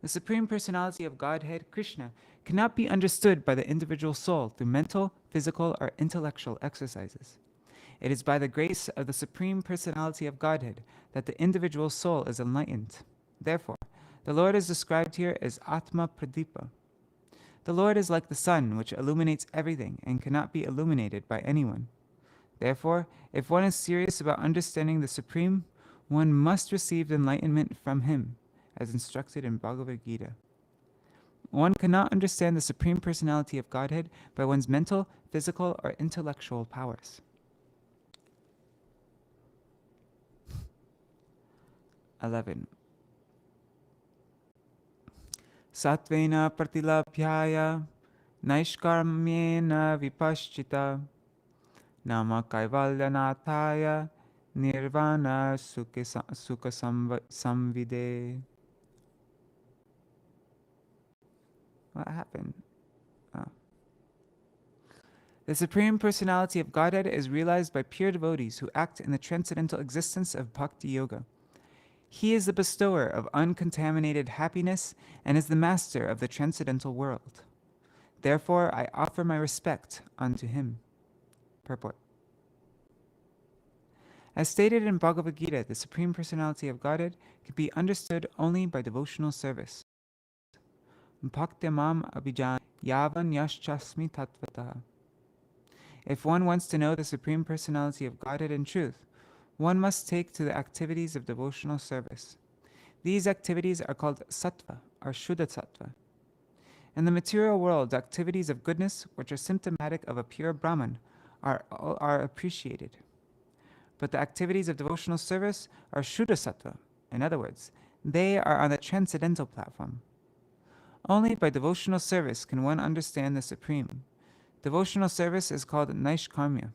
The Supreme Personality of Godhead, Krishna, cannot be understood by the individual soul through mental, physical, or intellectual exercises. It is by the grace of the Supreme Personality of Godhead that the individual soul is enlightened. Therefore, the Lord is described here as Atma Pradipa. The Lord is like the sun, which illuminates everything and cannot be illuminated by anyone. Therefore, if one is serious about understanding the Supreme, one must receive enlightenment from him, as instructed in Bhagavad Gita. One cannot understand the Supreme Personality of Godhead by one's mental, physical, or intellectual powers. 11. Satvena pratilabhyaya naishkarmyena vipaschita nama kaivalyanathaya nirvana sukha samvide. What happened? Oh. The Supreme Personality of Godhead is realized by pure devotees who act in the transcendental existence of Bhakti Yoga. He is the bestower of uncontaminated happiness and is the master of the transcendental world. Therefore, I offer my respect unto him. Purport. As stated in Bhagavad Gita, the Supreme Personality of Godhead can be understood only by devotional service. Bhaktyamam abhijan yavan yaschasmi tattvataha. If one wants to know the Supreme Personality of Godhead in truth, one must take to the activities of devotional service. These activities are called sattva, or shuddha sattva. In the material world, activities of goodness, which are symptomatic of a pure Brahman, are appreciated. But the activities of devotional service are shuddha sattva. In other words, they are on the transcendental platform. Only by devotional service can one understand the Supreme. Devotional service is called naishkarmya.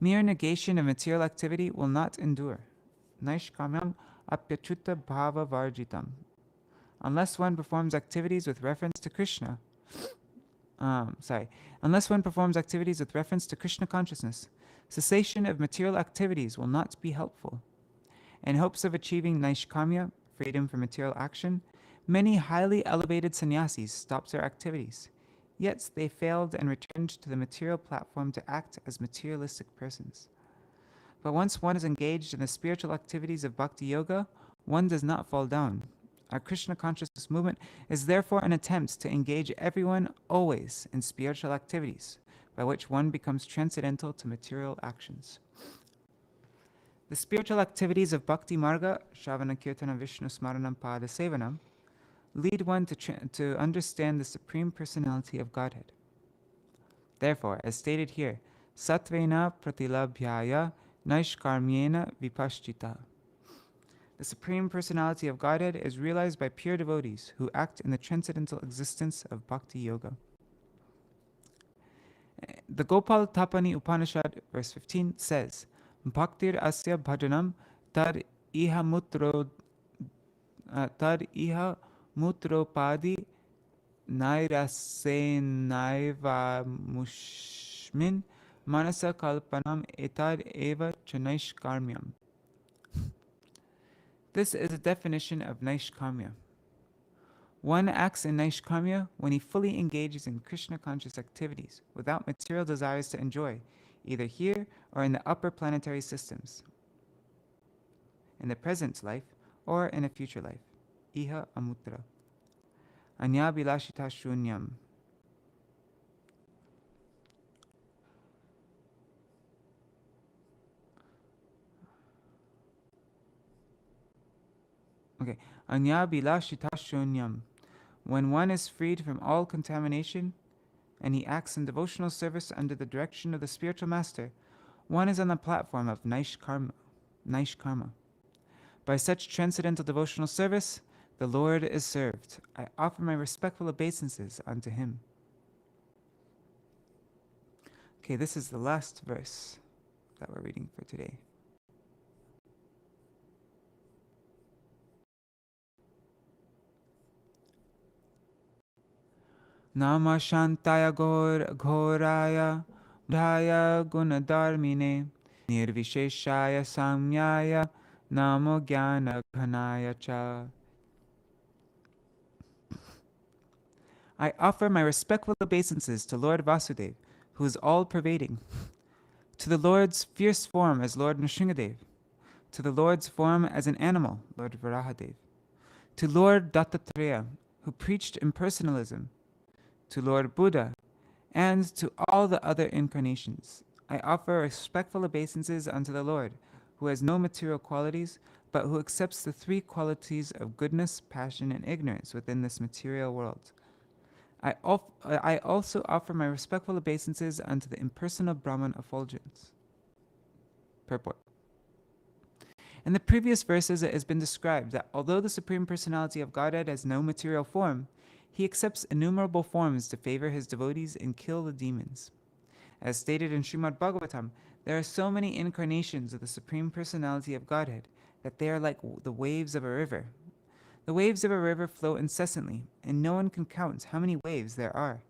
Mere negation of material activity will not endure. Naishkarmyam apyachuta bhava varjitam. Unless one performs activities with reference to Krishna, unless one performs activities with reference to Krishna consciousness, cessation of material activities will not be helpful. In hopes of achieving naishkarmya, freedom from material action, many highly elevated sannyasis stopped their activities. Yet they failed and returned to the material platform to act as materialistic persons. But once one is engaged in the spiritual activities of Bhakti Yoga, one does not fall down. Our Krishna consciousness movement is therefore an attempt to engage everyone always in spiritual activities, by which one becomes transcendental to material actions. The spiritual activities of Bhakti Marga, Shravana Kirtana Vishnu Smaranam Pada Sevanam, lead one to understand the Supreme Personality of Godhead. Therefore, as stated here, Satvena pratilabhyaya naishkarmyena vipaschita. The Supreme Personality of Godhead is realized by pure devotees who act in the transcendental existence of Bhakti Yoga. The Gopal Tapani Upanishad, verse 15, says, Bhaktir asya bhajanam tad iha mutropadi nairasenaiva mushmin manasa kalpanam etad eva chanaishkarmyam. This is a definition of naishkarmya. One acts in naishkarmya when he fully engages in Krishna conscious activities without material desires to enjoy, either here or in the upper planetary systems, in the present life or in a future life. iha amutra. Anya bilashita shunyam. Okay. Anya bilashita shunyam. When one is freed from all contamination and he acts in devotional service under the direction of the spiritual master, one is on the platform of Naishkarma. By such transcendental devotional service, the Lord is served. I offer my respectful obeisances unto him. Okay, this is the last verse that we're reading for today. Nama Shantaya Ghoraya Dhaya Gunadarmine Nirvisheshaya Samyaya Namo Jnana Ghanaya Cha. I offer my respectful obeisances to Lord Vasudev, who is all-pervading, to the Lord's fierce form as Lord Nrsingadev, to the Lord's form as an animal, Lord Varahadev, to Lord Dattatreya, who preached impersonalism, to Lord Buddha, and to all the other incarnations. I offer respectful obeisances unto the Lord, who has no material qualities, but who accepts the three qualities of goodness, passion, and ignorance within this material world. I also offer my respectful obeisances unto the impersonal Brahman effulgence. Purport. In the previous verses, it has been described that although the Supreme Personality of Godhead has no material form, he accepts innumerable forms to favor his devotees and kill the demons. As stated in Śrīmad-Bhāgavatam, there are so many incarnations of the Supreme Personality of Godhead that they are like the waves of a river. The waves of a river flow incessantly, and no one can count how many waves there are.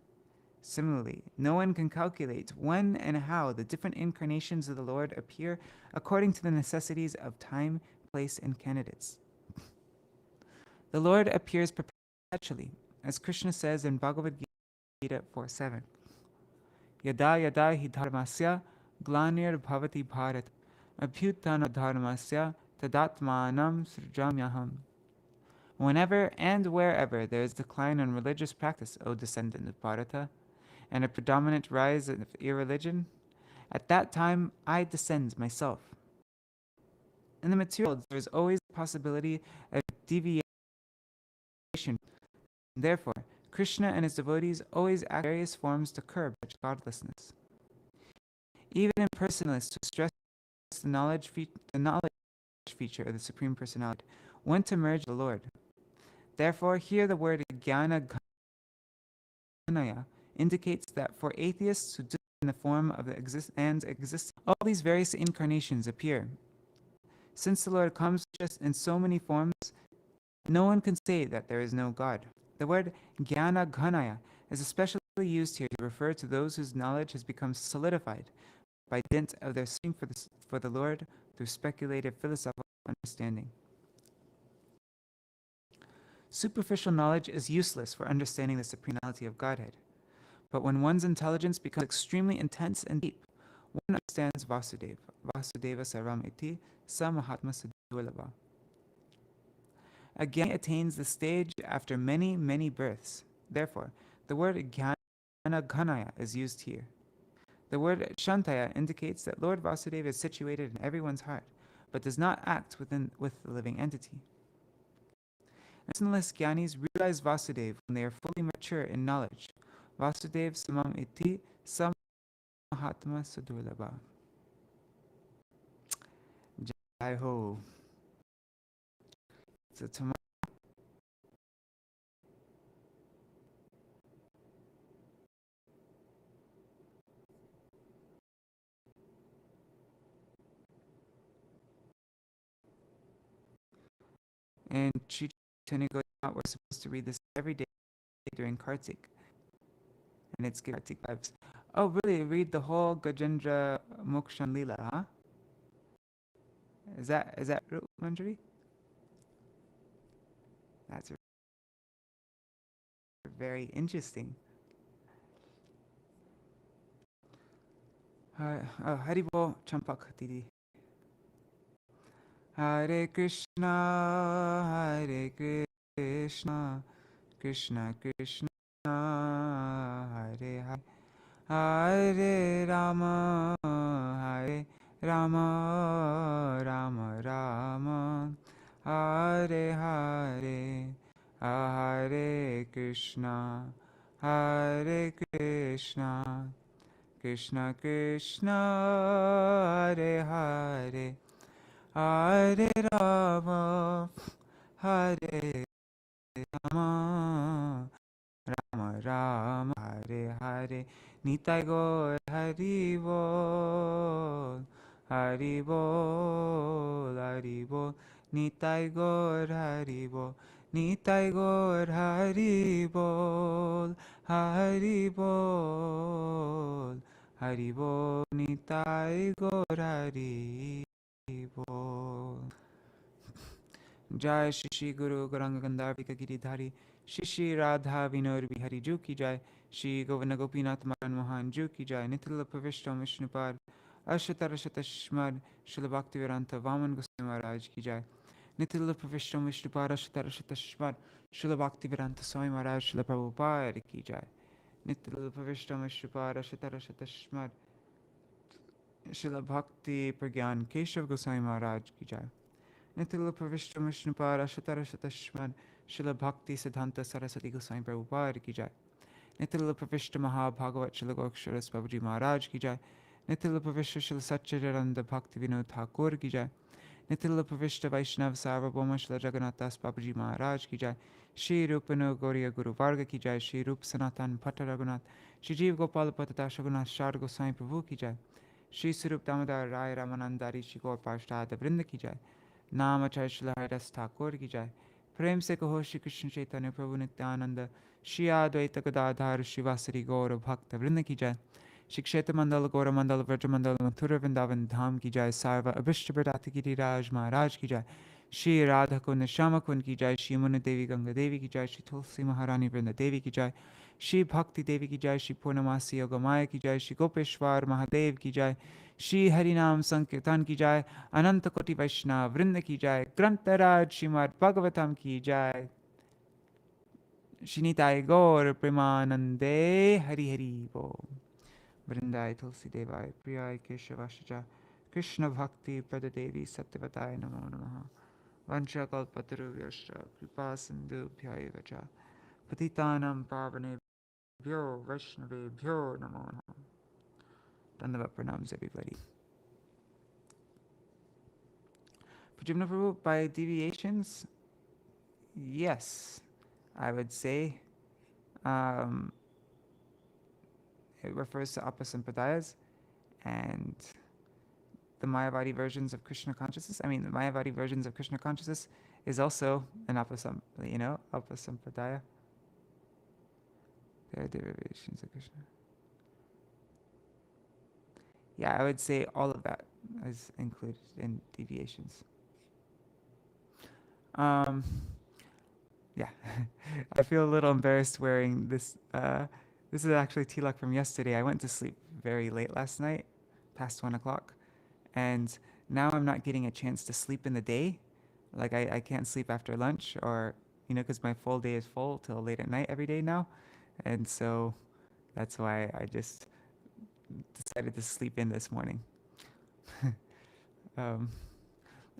Similarly, no one can calculate when and how the different incarnations of the Lord appear according to the necessities of time, place, and candidates. The Lord appears perpetually, as Krishna says in Bhagavad Gita 4:7. Yada yada hi dharmasya glanir bhavati bharat abhyutana dharmasya tadatmanam srijamyaham. Whenever and wherever there is decline in religious practice, O descendant of Bharata, and a predominant rise of irreligion, at that time I descend myself. In the material world, there is always the possibility of deviation. Therefore, Krishna and his devotees always act in various forms to curb such godlessness. Even impersonalists who stress the knowledge feature of the Supreme Personality want to merge the Lord. Therefore, here the word Jnana Ghanaya indicates that for atheists who do in the form of the exist, all these various incarnations appear. Since the Lord comes just in so many forms, no one can say that there is no God. The word Jnana Ghanaya is especially used here to refer to those whose knowledge has become solidified by dint of their searching for the Lord through speculative philosophical understanding. Superficial knowledge is useless for understanding the supremacy of Godhead. But when one's intelligence becomes extremely intense and deep, one understands Vasudeva. Vasudeva Saram Iti Sa Mahatma Sadurlabha. A Jnani attains the stage after many, many births. Therefore, the word Jnana Ghanaya is used here. The word Shantaya indicates that Lord Vasudeva is situated in everyone's heart, but does not act with the living entity. Personalist Jnanis realize Vasudeva when they are fully mature in knowledge. Vasudev Samam Iti Sam Mahatma Sadurlabha. Jai Ho. So tomorrow. And Chaitanya Goswami, we're supposed to read this every day during Kartik. And it's good Kartik vibes. Oh, really? Read the whole Gajendra Mokshan Leela, huh? Is that Manjari? That's very interesting. Haribo Champak Didi. Hare Krishna, Hare Krishna. Krishna, Krishna Krishna, Hare Hare, Hare Rama, Hare Rama, Rama Rama, Hare Hare, Hare Krishna, Hare Krishna, Krishna Krishna, Hare Hare, Hare Rama, Hare Rama, Rama Rama, Hare Hare, Nitai Gaur Hari Bol, Hari Bol, Hari Bol, Nitai Gaur Hari Bol, Nitai Gaur Hari Bol, Hari Bol, Hari Bol, Nitai Gaur Hari Bol. जय श्री श्री गुरु गौरांग गंधारी गिरिधारी श्री श्री राधा विनोद बिहारी जू की जय, श्री गोविंद गोपीनाथ मदन मोहन जू की जय, नितिल प्रविष्ट विष्णुपाद अशतर शतस्मद शिल भक्ति वेदांत वामन गोस्वामी महाराज की जय, नितिल प्रविष्ट विष्णुपाद अशतर शतस्मद शिल भक्ति वेदांत स्वामी महाराज शिल प्रभुपाद की जय, नितिल प्रविष्ट विष्णुपाद अशतर शतस्मद शिल भक्ति प्रज्ञान केशव गोस्वामी महाराज की जय, Nitila Pravishta Vishnupara Shatara Shatashman Shila Bhakti Siddhanta Saraswati Goswami Prabhupada ki jai. Nitila Pravishta Maha-Bhagavat Shila Goksharas Babaji Maharaj ki jai. Nitila Pravishta Shila Satchidananda Bhakti Vinod Thakur ki jai. Nitila Pravishta Vaishnav Sarvabhauma Shila Jagannath Das Babaji Maharaj ki jai. Shri Rupano Gauriya Guru Varga ki jai. Shri Rup Sanatan Bhatta Raghunath Shri Jeev Gopal Patata Shaghunath Shar Goswami Prabhu ki jai. Shri Sarup Damodar Rai Ramanandari Shri Gaur Parshada Vrinda ki jai. नाम आचार्य श्रील हरिदास ठाकुर की जाए, प्रेम से कहो श्री कृष्ण चैतन्य प्रभु नित्यानंद श्री अद्वैत गदाधर श्रीवासरी गौर भक्त वृंद की जाए, श्री क्षेत्र मंडल गौर मंडल व्रज मंडल मथुर वृंदावन धाम की जाए, सार्व अभिष्ट प्रदाति गिरिराज महाराज की जाए, श्री राधा कुंद श्याम कुंद की जाए, श्री मुनि देवी गंगा देवी की जाए, श्री तुलसी महारानी वृंद देवी की जाए, श्री भक्ति देवी की जाए, श्री पूर्णमासी योगमाया की जाए, श्री गोपेश्वर महादेव की जाए, श्री हरिनाम संकीर्तन की जाए, अनंत कोटि वैष्णव वृंद की जाए, ग्रंथराज श्रीमद् भागवतम की जाए, श्रीनिताय गौर प्रेमानंदे हरि हरि बोल। वृंदाय तुलसी देवाय प्रियाय केशवाशजा कृष्ण भक्ति प्रददेवी सत्यवताय नमो नमः। वंशकल्पतरुभ्यश्च कृपा सिन्धुभ्यैव च पतितानां पावनेभ्यो वैष्णवेभ्यो नमो नमः। Dandavat pranams everybody. Prajumna Prabhu, by deviations, yes, I would say. It refers to Apasampradayas and the Mayavadi versions of Krishna consciousness. I mean, the Mayavadi versions of Krishna consciousness is also an Apasampradaya. There are derivations of Krishna. Yeah, I would say all of that is included in deviations. Yeah, I feel a little embarrassed wearing this. This is actually tilak from yesterday. I went to sleep very late last night, past 1 o'clock, and now I'm not getting a chance to sleep in the day. Like I can't sleep after lunch, or because my full day is full till late at night every day now, and so that's why I just decided to sleep in this morning.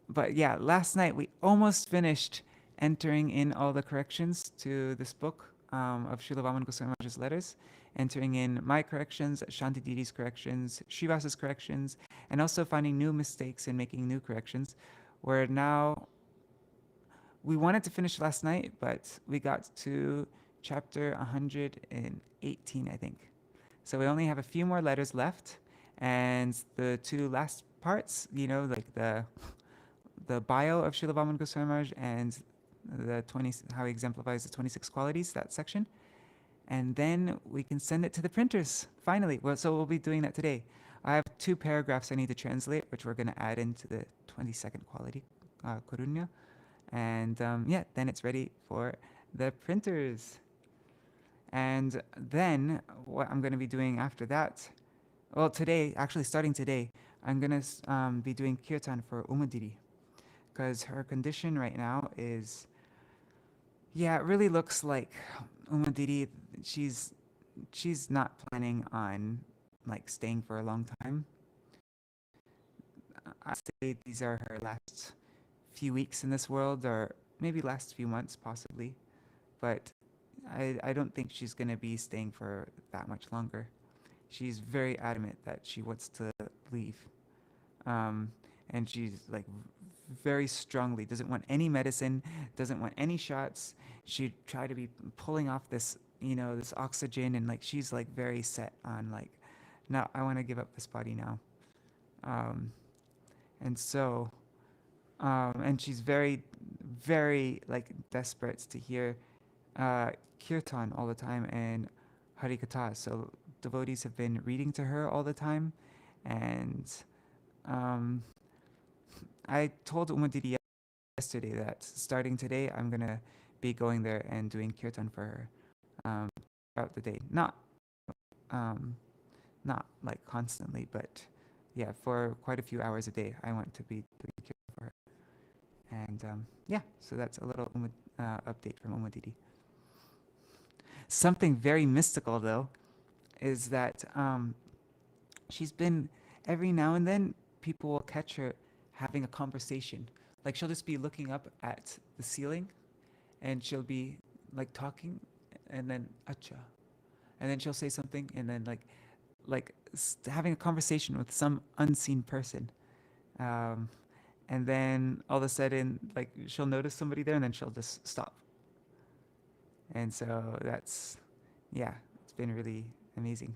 But yeah, last night we almost finished entering in all the corrections to this book of Srila Vaman Goswami Maharaj's letters, entering in my corrections, Shanti Didi's corrections, Srivasa's corrections, and also finding new mistakes and making new corrections. Where now, we wanted to finish last night, but we got to chapter 118, I think. So we only have a few more letters left, and the two last parts, like the bio of Srila Vaman Goswami Maharaj and how he exemplifies the 26 qualities, that section. And then we can send it to the printers, finally. So we'll be doing that today. I have 2 paragraphs I need to translate, which we're going to add into the 22nd quality, Karunya. And then it's ready for the printers. And then what I'm going to be doing after that, well, today, actually starting today, I'm going to be doing kirtan for Uma Didi, because her condition right now is Yeah, it really looks like Umadidi, she's she's not planning on like staying for a long time. I say these are her last few weeks in this world, or maybe last few months, possibly. But I don't think she's gonna be staying for that much longer. She's very adamant that she wants to leave, um, and she's like very strongly doesn't want any medicine, doesn't want any shots. She tried to be pulling off this, this oxygen, and like she's like very set on like, no, I want to give up this body now. Um, and so, and she's very, very like desperate to hear kirtan all the time and harikatha. So devotees have been reading to her all the time, and um, I told Umadidi yesterday that starting today I'm gonna be going there and doing kirtan for her throughout the day. Um, not like constantly, but yeah, for quite a few hours a day, I want to be doing kirtan for her. And yeah, so that's a little update from Umadidi. Something very mystical though is that she's been every now and then people will catch her having a conversation. Like she'll just be looking up at the ceiling and she'll be like talking and then acha, and then she'll say something and then having a conversation with some unseen person, um, and then all of a sudden like she'll notice somebody there and then she'll just stop. And so that's, yeah, it's been really amazing.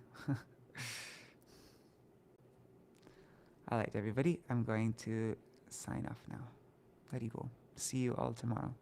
All right, everybody, I'm going to sign off now. Let you go. See you all tomorrow.